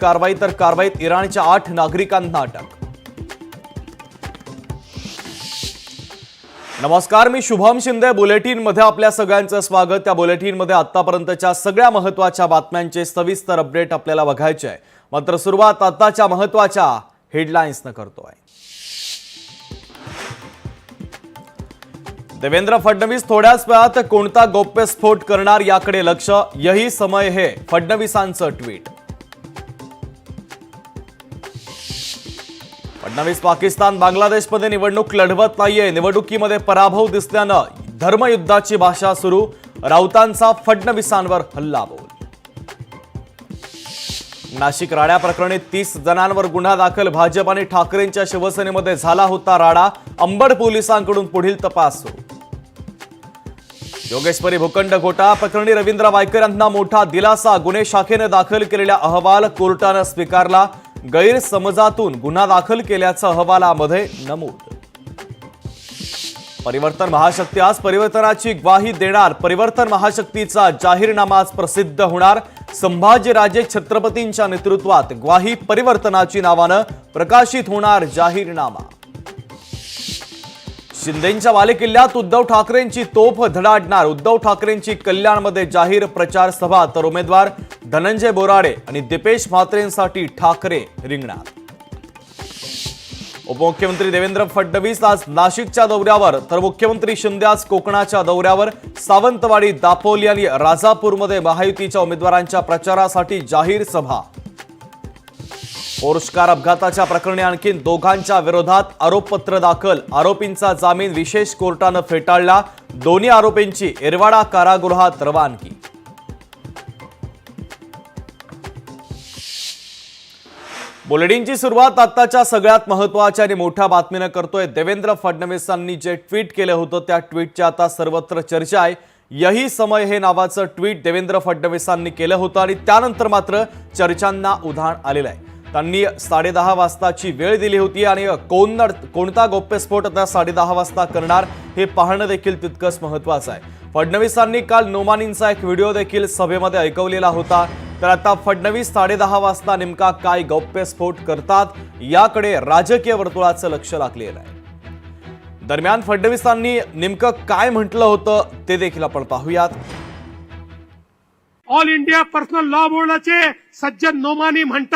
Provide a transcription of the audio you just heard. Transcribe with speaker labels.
Speaker 1: कारवाई तर कारवाईत इराणच्या 8 नागरिकांना अटक। नमस्कार, मी शुभम शिंदे। बुलेटिन मध्ये आपल्या सगळ्यांचं स्वागत। त्या बुलेटिन मध्ये आतापर्यंतच्या सगळ्या महत्त्वाच्या बातम्यांचे सविस्तर अपडेट आपल्याला बघायचे आहे। मात्र सुरुवात आताच्या महत्त्वाच्या हेडलाईन्सने करतोय। देवेंद्र फडणवीस थोड्याच वेळात कोणता गौप्यस्फोट करणार याकडे लक्ष, यही समय है, फडणवीसांचं ट्विट। फडणवीस पाकिस्तान बांगलादेशमध्ये निवडणूक लढवत नाहीये, निवडणुकीमध्ये पराभव दिसल्यानं धर्मयुद्धाची भाषा सुरू, राऊतांचा फडणवीसांवर हल्लाबोल। नाशिक राडा प्रकरणी 30 जणांवर गुन्हा दाखल, भाजप आणि ठाकरेंच्या शिवसेनेमध्ये झाला होता राडा, अंबड पोलिसांकडून पुढील तपास सुरू। योगेश्वरी भूखंड घोटाळा प्रकरणी रवींद्र वायकर यांना मोठा दिलासा, गुन्हे शाखेने दाखल केलेला अहवाल कोर्टाने स्वीकारला, गैरसमजातून गुन्हा दाखल केल्याचं अहवालामध्ये नमूद। परिवर्तन महाशक्ती आज परिवर्तनाची ग्वाही देणार, परिवर्तन महाशक्तीचा जाहीरनामा आज प्रसिद्ध होणार, संभाजीराजे छत्रपतींच्या नेतृत्वात ग्वाही परिवर्तनाची नावानं प्रकाशित होणार जाहीरनामा। शिंदेंच्या बालेकिल्ल्यात उद्धव ठाकरेंची तोफ धडाडणार, उद्धव ठाकरेंची कल्याणमध्ये जाहीर प्रचार सभा, तर उमेदवार धनंजय बोराडे आणि दीपेश म्हात्रेंसाठी ठाकरे रिंगणार। उपमुख्यमंत्री देवेंद्र फडणवीस आज नाशिकच्या दौऱ्यावर, तर मुख्यमंत्री शिंदे आज कोकणाच्या दौऱ्यावर, सावंतवाडी, दापोली आणि राजापूरमध्ये महायुतीच्या उमेदवारांच्या प्रचारासाठी जाहीर सभा। पोर्श कार अपघाताच्या प्रकरणी आणखी दोघांच्या विरोधात आरोपपत्र दाखल, आरोपींचा जामीन विशेष कोर्टाने फेटाळला, दोन्ही आरोपींची एरवाडा कारागृहात रवानगी। बुलेटिनची सुरुवात आताच्या सगळ्यात महत्त्वाच्या आणि मोठ्या बातमीने करतोय। देवेंद्र फडणवीसांनी जे ट्विट केलं होतं त्या ट्विटची आता सर्वत्र चर्चा आहे। यही समय हे नावाचं ट्विट देवेंद्र फडणवीसांनी केलं होतं आणि त्यानंतर मात्र चर्चांना उधाण आलेलं आहे। त्यांनी 10:30 वाजताची वेळ दिली होती आणि कोणता गौप्यस्फोट आता 10:30 वाजता करणार हे पाहणं देखील तितकंच महत्त्वाचं आहे। फडणवीसांनी काल नोमानींचा एक व्हिडिओ देखील सभेमध्ये ऐकवलेला होता, तर आता फडणवीस 10:30 वाजता नेमका काय गौप्यस्फोट करतात याकडे राजकीय वर्तुळाचं लक्ष लागलेलं आहे। दरम्यान फडणवीसांनी नेमकं काय म्हटलं होतं ते देखील आपण पाहूयात।
Speaker 2: ऑल इंडिया पर्सनल लॉ बोर्डाचे सज्जन नोमानी म्हणतात